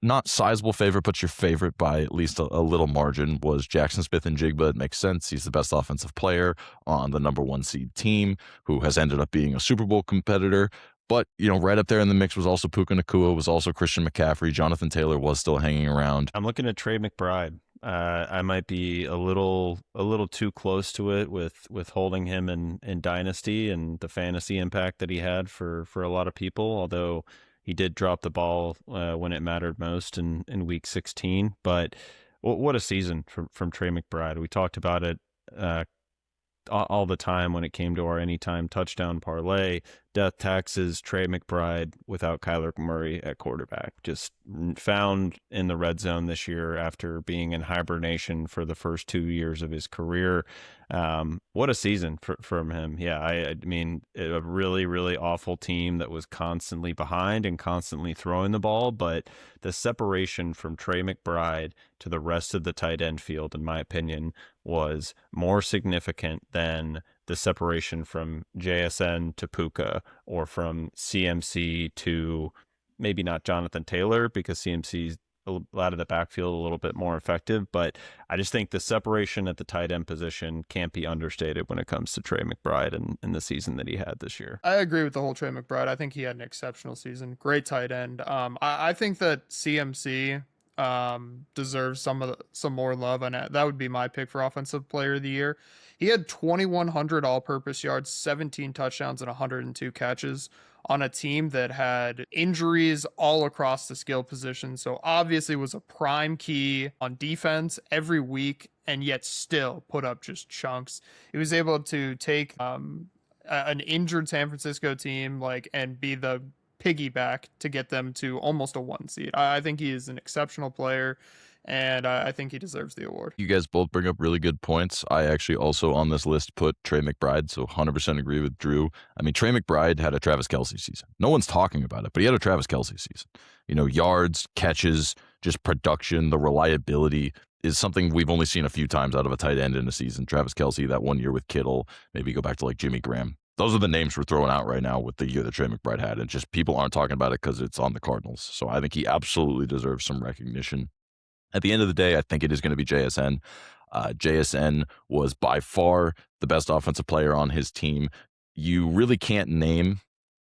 not sizable favorite, but your favorite by at least a little margin was Jackson Smith-Njigba. It makes sense. He's the best offensive player on the number 1 seed team who has ended up being a Super Bowl competitor. But, right up there in the mix was also Puka Nacua, was also Christian McCaffrey. Jonathan Taylor was still hanging around. I'm looking at Trey McBride I might be a little too close to it with holding him in Dynasty and the fantasy impact that he had for a lot of people. Although he did drop the ball when it mattered most in Week 16. But what a season from Trey McBride. We talked about it all the time when it came to our anytime touchdown parlay. Death taxes, Trey McBride without Kyler Murray at quarterback. Just found in the red zone this year after being in hibernation for the first 2 years of his career. What a season from him. Yeah, I mean, a really, really awful team that was constantly behind and constantly throwing the ball, but the separation from Trey McBride to the rest of the tight end field, in my opinion, was more significant than the separation from JSN to Puka or from CMC to maybe not Jonathan Taylor, because CMC's out of the backfield a little bit more effective. But I just think the separation at the tight end position can't be understated when it comes to Trey McBride and the season that he had this year. I agree with the whole Trey McBride. I think he had an exceptional season. Great tight end. I think that CMC deserves some more love, and that would be my pick for offensive player of the year. He had 2,100 all-purpose yards, 17 touchdowns, and 102 catches on a team that had injuries all across the skill position. So obviously was a prime key on defense every week, and yet still put up just chunks. He was able to take an injured San Francisco team and be the piggyback to get them to almost a 1 seed. I think he is an exceptional player, and I think he deserves the award. You guys both bring up really good points. I actually also on this list put Trey McBride, so 100% agree with Drew. I mean, Trey McBride had a Travis Kelce season. No one's talking about it, but he had a Travis Kelce season. You know, yards, catches, just production, the reliability is something we've only seen a few times out of a tight end in a season. Travis Kelce, that 1 year with Kittle, maybe go back to like Jimmy Graham. Those are the names we're throwing out right now with the year that Trey McBride had, and just people aren't talking about it because it's on the Cardinals. So I think he absolutely deserves some recognition. At the end of the day, I think it is going to be JSN. JSN was by far the best offensive player on his team. You really can't name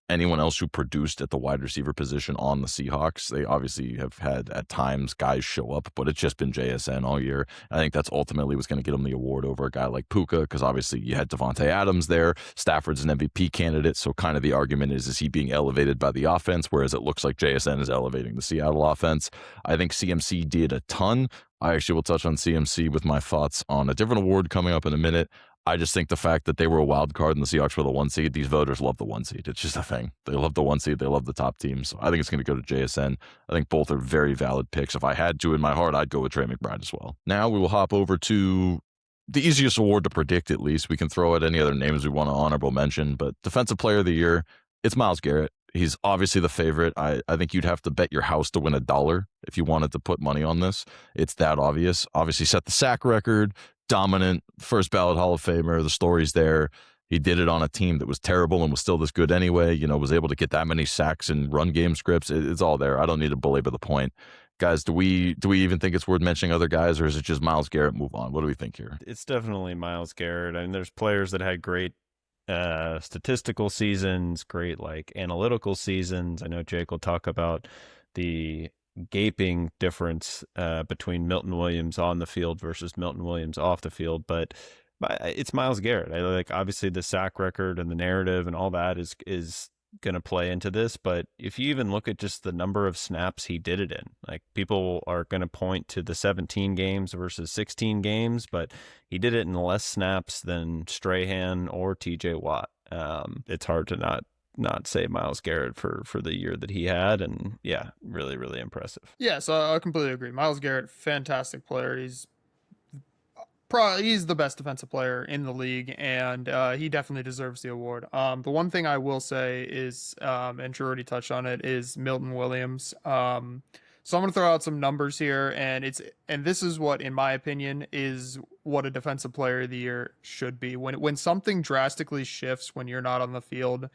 anyone else who produced at the wide receiver position on the Seahawks. They obviously have had at times guys show up, but it's just been JSN all year. I think that's ultimately what's going to get him the award over a guy like Puka, because obviously you had Devontae Adams there. Stafford's an MVP candidate, so kind of the argument is he being elevated by the offense, whereas it looks like JSN is elevating the Seattle offense. I think CMC did a ton. I actually will touch on CMC with my thoughts on a different award coming up in a minute. I just think the fact that they were a wild card and the Seahawks were the 1 seed, these voters love the 1 seed. It's just a thing. They love the 1 seed. They love the top team. So I think it's going to go to JSN. I think both are very valid picks. If I had to in my heart, I'd go with Trey McBride as well. Now we will hop over to the easiest award to predict, at least. We can throw out any other names we want to honorable mention, but Defensive Player of the Year, it's Myles Garrett. He's obviously the favorite. I think you'd have to bet your house to win $1 if you wanted to put money on this. It's that obvious. Obviously set the sack record, dominant, first ballot Hall of Famer. The story's there. He did it on a team that was terrible and was still this good anyway. You know, was able to get that many sacks and run game scripts. It's all there. I don't need to belabor the point. Guys, do we even think it's worth mentioning other guys, or is it just Myles Garrett, move on? What do we think here? It's definitely Myles Garrett. I mean, there's players that had great statistical seasons, great analytical seasons. I know Jake will talk about the gaping difference between Milton Williams on the field versus Milton Williams off the field, but it's Myles Garrett. Obviously the sack record and the narrative and all that is going to play into this, but if you even look at just the number of snaps he did it in, people are going to point to the 17 games versus 16 games, but he did it in less snaps than Strahan or TJ Watt. It's hard to not say Myles Garrett for the year that he had, and yeah, really, really impressive. Yeah, so I completely agree. Myles Garrett, fantastic player. He's the best defensive player in the league, and he definitely deserves the award. The one thing I will say is, and Drew already touched on it, is Milton Williams. So I'm going to throw out some numbers here, and this is what, in my opinion, is what a defensive player of the year should be. When something drastically shifts when you're not on the field,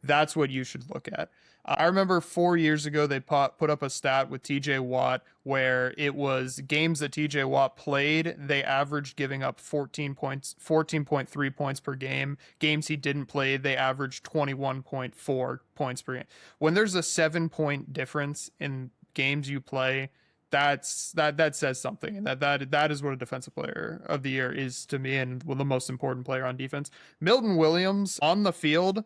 that's what you should look at. I remember 4 years ago, they put up a stat with TJ Watt where it was games that TJ Watt played, they averaged giving up 14.3 points per game. Games he didn't play, they averaged 21.4 points per game. When there's a 7-point difference in games you play, that says something, and that is what a defensive player of the year is to me, and the most important player on defense. Milton Williams on the field.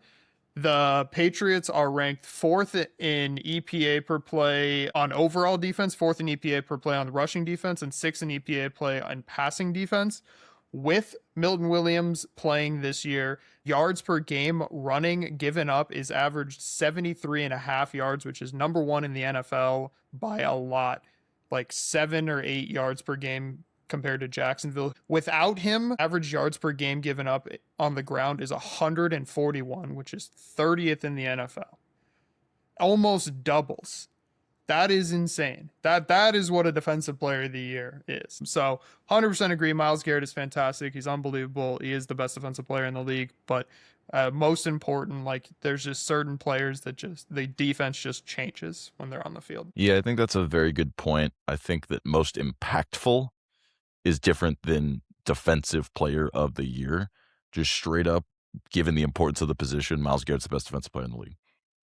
The Patriots are ranked fourth in EPA per play on overall defense, fourth in EPA per play on rushing defense, and sixth in EPA play on passing defense. With Milton Williams playing this year, yards per game running given up is averaged 73.5 yards, which is number one in the NFL by a lot, like 7 or 8 yards per game compared to Jacksonville. Without him, average yards per game given up on the ground is 141, which is 30th in the NFL. Almost doubles. That is insane. That is what a defensive player of the year is. So 100% agree. Myles Garrett is fantastic. He's unbelievable. He is the best defensive player in the league. But most important, like, there's just certain players that just the defense just changes when they're on the field. Yeah, I think that's a very good point. I think that most impactful is different than defensive player of the year. Just straight up, given the importance of the position, Myles Garrett's the best defensive player in the league.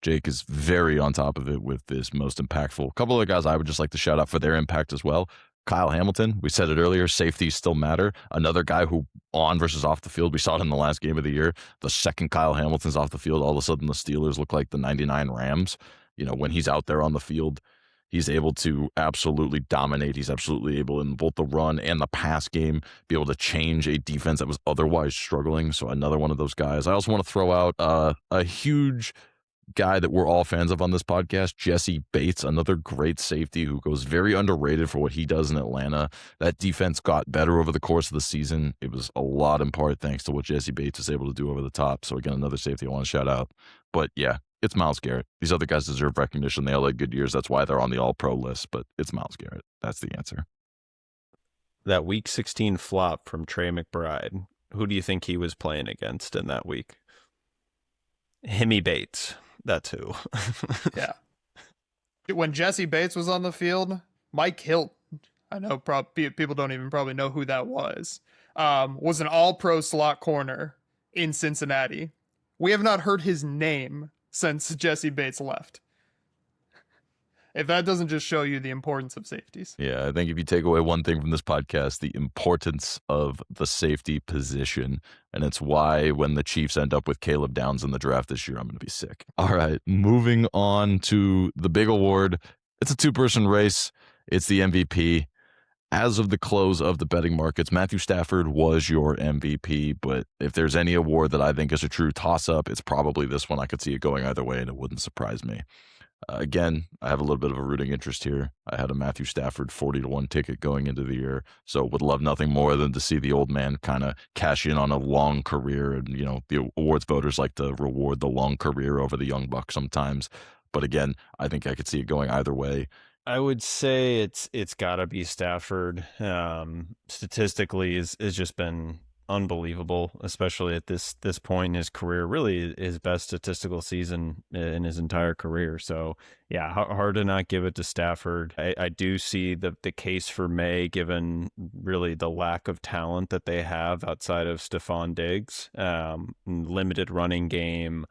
Jake is very on top of it with this most impactful. A couple of guys I would just like to shout out for their impact as well. Kyle Hamilton, we said it earlier, safeties still matter. Another guy who on versus off the field, we saw it in the last game of the year. The second Kyle Hamilton's off the field, all of a sudden the Steelers look like the 99 Rams. You know, when he's out there on the field, he's able to absolutely dominate. He's absolutely able in both the run and the pass game, be able to change a defense that was otherwise struggling. So another one of those guys. I also want to throw out a huge guy that we're all fans of on this podcast, Jesse Bates, another great safety who goes very underrated for what he does in Atlanta. That defense got better over the course of the season. It was a lot in part thanks to what Jesse Bates is able to do over the top. So again, another safety I want to shout out. But yeah, it's Myles Garrett. These other guys deserve recognition. They all had good years. That's why they're on the All-Pro list, but it's Myles Garrett. That's the answer. That Week 16 flop from Trey McBride, who do you think he was playing against in that week? Himmy Bates. That's who. Yeah. When Jesse Bates was on the field, Mike Hilton, I know people don't even probably know who that was an all-pro slot corner in Cincinnati. We have not heard his name since Jesse Bates left. If that doesn't just show you the importance of safeties. Yeah, I think if you take away one thing from this podcast, the importance of the safety position, and it's why when the Chiefs end up with Caleb Downs in the draft this year, I'm going to be sick. All right, moving on to the big award. It's a two-person race. It's the MVP. As of the close of the betting markets, Matthew Stafford was your MVP, but if there's any award that I think is a true toss-up, it's probably this one. I could see it going either way, and it wouldn't surprise me. Again, I have a little bit of a rooting interest here. I had a Matthew Stafford 40-1 ticket going into the year, so would love nothing more than to see the old man kind of cash in on a long career. And, you know, the awards voters like to reward the long career over the young buck sometimes. But again, I think I could see it going either way. I would say it's got to be Stafford. Statistically, is just been unbelievable, especially at this point in his career. Really, his best statistical season in his entire career. So, yeah, hard to not give it to Stafford. I do see the case for May, given really the lack of talent that they have outside of Stephon Diggs. Limited running game.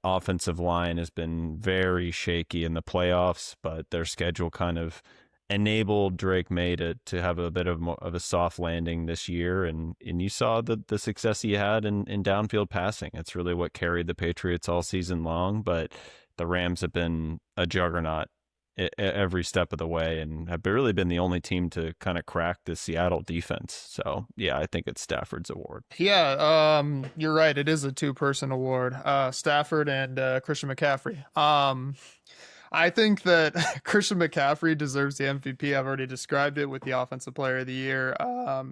Offensive line has been very shaky in the playoffs, but their schedule kind of enabled Drake May to have a bit of a soft landing this year, and you saw the success he had in downfield passing. It's really what carried the Patriots all season long, but the Rams have been a juggernaut every step of the way and have really been the only team to kind of crack the Seattle defense. So yeah, I think it's Stafford's award. Yeah, you're right. It is a two-person award. Stafford and Christian McCaffrey. I think that Christian McCaffrey deserves the MVP. I've already described it with the Offensive Player of the Year.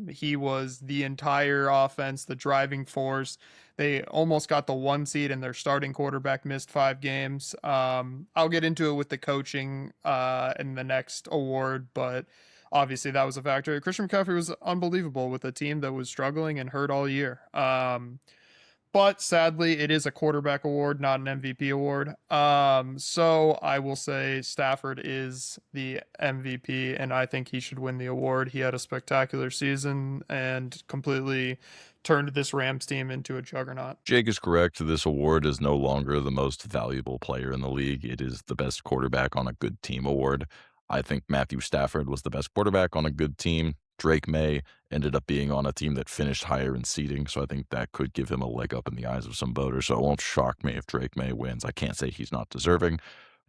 He was the entire offense, the driving force. They almost got the 1 seed, and their starting quarterback missed 5 games. I'll get into it with the coaching in the next award, but obviously that was a factor. Christian McCaffrey was unbelievable with a team that was struggling and hurt all year. But sadly, it is a quarterback award, not an MVP award. So I will say Stafford is the MVP, and I think he should win the award. He had a spectacular season and completely turned this Rams team into a juggernaut. Jake is correct. This award is no longer the most valuable player in the league. It is the best quarterback on a good team award. I think Matthew Stafford was the best quarterback on a good team. Drake May ended up being on a team that finished higher in seeding, so I think that could give him a leg up in the eyes of some voters. So it won't shock me if Drake May wins. I can't say he's not deserving.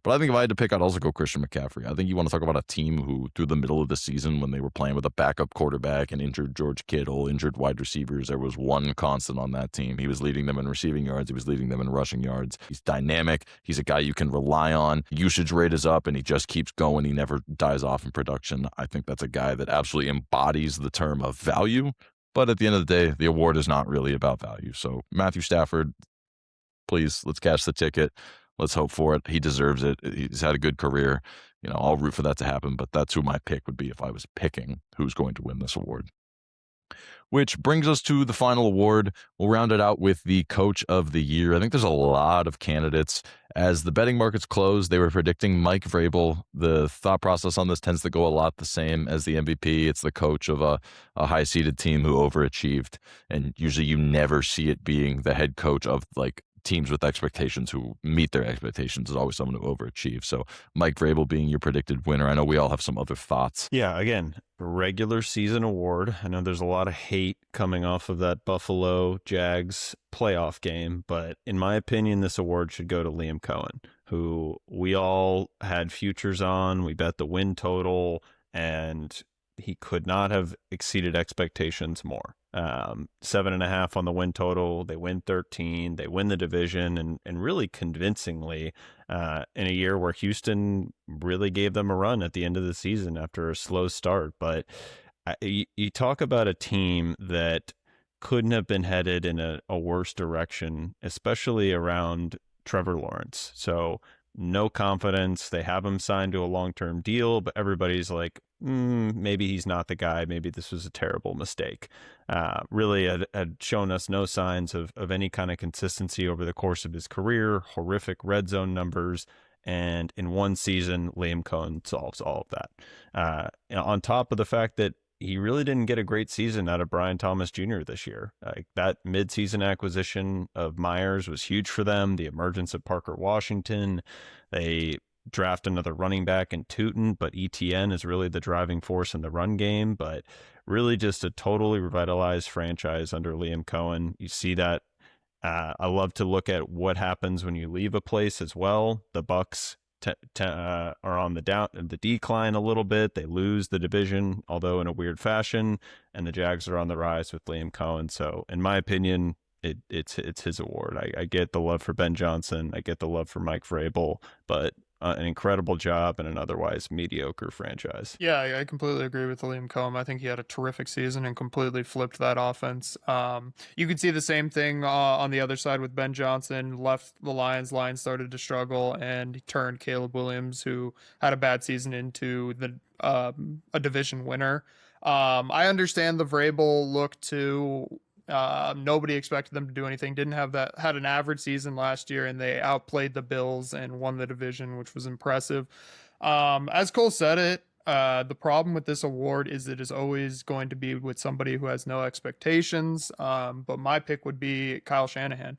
But I think if I had to pick, I'd also go Christian McCaffrey. I think you want to talk about a team who, through the middle of the season, when they were playing with a backup quarterback and injured George Kittle, injured wide receivers, there was one constant on that team. He was leading them in receiving yards. He was leading them in rushing yards. He's dynamic. He's a guy you can rely on. Usage rate is up, and he just keeps going. He never dies off in production. I think that's a guy that absolutely embodies the term of value. But at the end of the day, the award is not really about value. So Matthew Stafford, please, let's cash the ticket. Let's hope for it. He deserves it. He's had a good career. I'll root for that to happen, but that's who my pick would be if I was picking who's going to win this award. Which brings us to the final award. We'll round it out with the Coach of the Year. I think there's a lot of candidates. As the betting markets closed, they were predicting Mike Vrabel. The thought process on this tends to go a lot the same as the MVP. It's the coach of a high-seeded team who overachieved, and usually you never see it being the head coach of teams with expectations who meet their expectations. Is always someone who overachieves. So Mike Vrabel being your predicted winner. I know we all have some other thoughts. Yeah, again, regular season award. I know there's a lot of hate coming off of that Buffalo Jags playoff game, but in my opinion, this award should go to Liam Cohen, who we all had futures on. We bet the win total, and he could not have exceeded expectations more. 7.5 on the win total. They win 13. They win the division, and really convincingly in a year where Houston really gave them a run at the end of the season after a slow start. But you talk about a team that couldn't have been headed in a worse direction, especially around Trevor Lawrence. So no confidence. They have him signed to a long-term deal, but everybody's like, maybe he's not the guy. Maybe this was a terrible mistake. Really had shown us no signs of any kind of consistency over the course of his career, horrific red zone numbers. And in one season, Liam Cohen solves all of that. On top of the fact that he really didn't get a great season out of Brian Thomas Jr. this year. That midseason acquisition of Myers was huge for them. The emergence of Parker Washington. They draft another running back in Tootin, but ETN is really the driving force in the run game. But really just a totally revitalized franchise under Liam Cohen. You see that. I love to look at what happens when you leave a place as well. The Bucks are on the decline a little bit. They lose the division, although in a weird fashion, and the Jags are on the rise with Liam Cohen. So in my opinion, it's his award. I get the love for Ben Johnson. I get the love for Mike Vrabel, but an incredible job in an otherwise mediocre franchise. Yeah, I completely agree with Liam Cohen. I think he had a terrific season and completely flipped that offense. You could see the same thing on the other side with Ben Johnson. Left the Lions started to struggle, and he turned Caleb Williams, who had a bad season, into a division winner. I understand the Vrabel look too. Nobody expected them to do anything. Had an average season last year, and they outplayed the Bills and won the division, which was impressive. As Cole said it, the problem with this award is it is always going to be with somebody who has no expectations. But my pick would be Kyle Shanahan.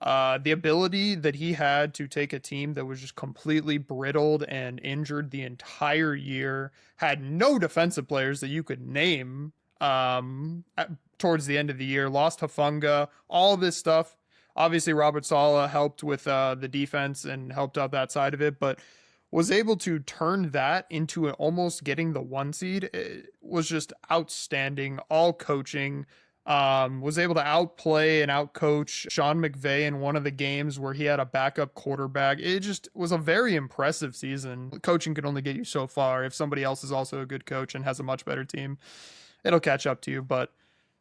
The ability that he had to take a team that was just completely brittled and injured the entire year, had no defensive players that you could name, towards the end of the year, lost Hufanga, all this stuff. Obviously, Robert Saleh helped with the defense and helped out that side of it, but was able to turn that into almost getting the 1 seed. It was just outstanding. All coaching. Was able to outplay and outcoach Sean McVay in one of the games where he had a backup quarterback. It just was a very impressive season. Coaching can only get you so far. If somebody else is also a good coach and has a much better team, it'll catch up to you. But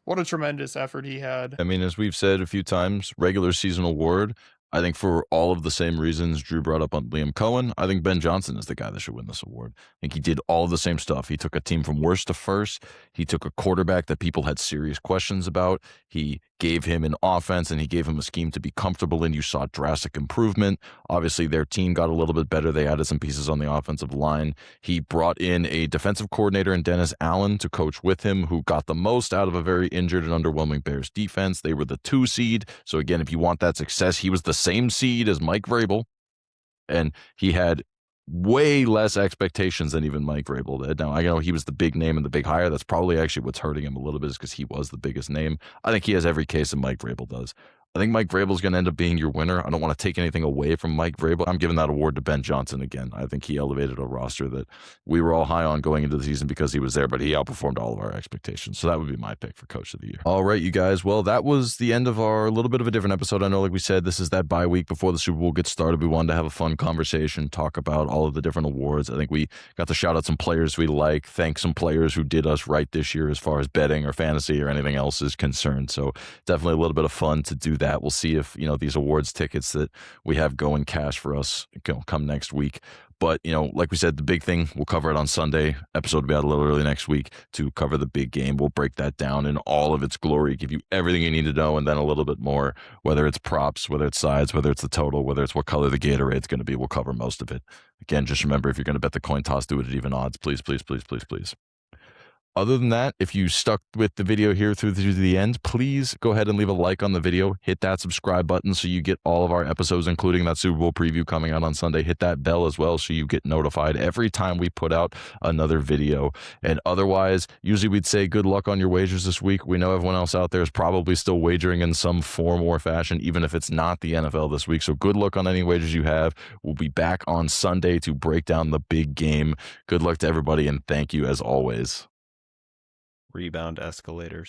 what a tremendous effort he had. I mean, as we've said a few times, regular season award. I think for all of the same reasons Drew brought up on Liam Cohen, I think Ben Johnson is the guy that should win this award. I think he did all the same stuff. He took a team from worst to first. He took a quarterback that people had serious questions about. He gave him an offense and he gave him a scheme to be comfortable in. You saw drastic improvement. Obviously, their team got a little bit better. They added some pieces on the offensive line. He brought in a defensive coordinator in Dennis Allen to coach with him, who got the most out of a very injured and underwhelming Bears defense. They were the 2 seed. So again, if you want that success, he was the same seed as Mike Vrabel, and he had way less expectations than even Mike Vrabel did. Now, I know he was the big name and the big hire. That's probably actually what's hurting him a little bit, is because he was the biggest name. I think he has every case that Mike Vrabel does. I think Mike Vrabel is going to end up being your winner. I don't want to take anything away from Mike Vrabel. I'm giving that award to Ben Johnson again. I think he elevated a roster that we were all high on going into the season because he was there, but he outperformed all of our expectations. So that would be my pick for Coach of the Year. All right, you guys. Well, that was the end of our little bit of a different episode. I know, like we said, this is that bye week before the Super Bowl gets started. We wanted to have a fun conversation, talk about all of the different awards. I think we got to shout out some players we like, thank some players who did us right this year as far as betting or fantasy or anything else is concerned. So definitely a little bit of fun to do that. We'll see if, these awards tickets that we have going cash for us come next week. But, like we said, the big thing, we'll cover it on Sunday. Episode will be out a little early next week to cover the big game. We'll break that down in all of its glory, give you everything you need to know, and then a little bit more, whether it's props, whether it's sides, whether it's the total, whether it's what color the Gatorade's going to be. We'll cover most of it. Again, just remember, if you're going to bet the coin toss, do it at even odds. Please, please, please, please, please. Other than that, if you stuck with the video here through the end, please go ahead and leave a like on the video. Hit that subscribe button so you get all of our episodes, including that Super Bowl preview coming out on Sunday. Hit that bell as well so you get notified every time we put out another video. And otherwise, usually we'd say good luck on your wagers this week. We know everyone else out there is probably still wagering in some form or fashion, even if it's not the NFL this week. So good luck on any wagers you have. We'll be back on Sunday to break down the big game. Good luck to everybody, and thank you as always. Rebound escalators.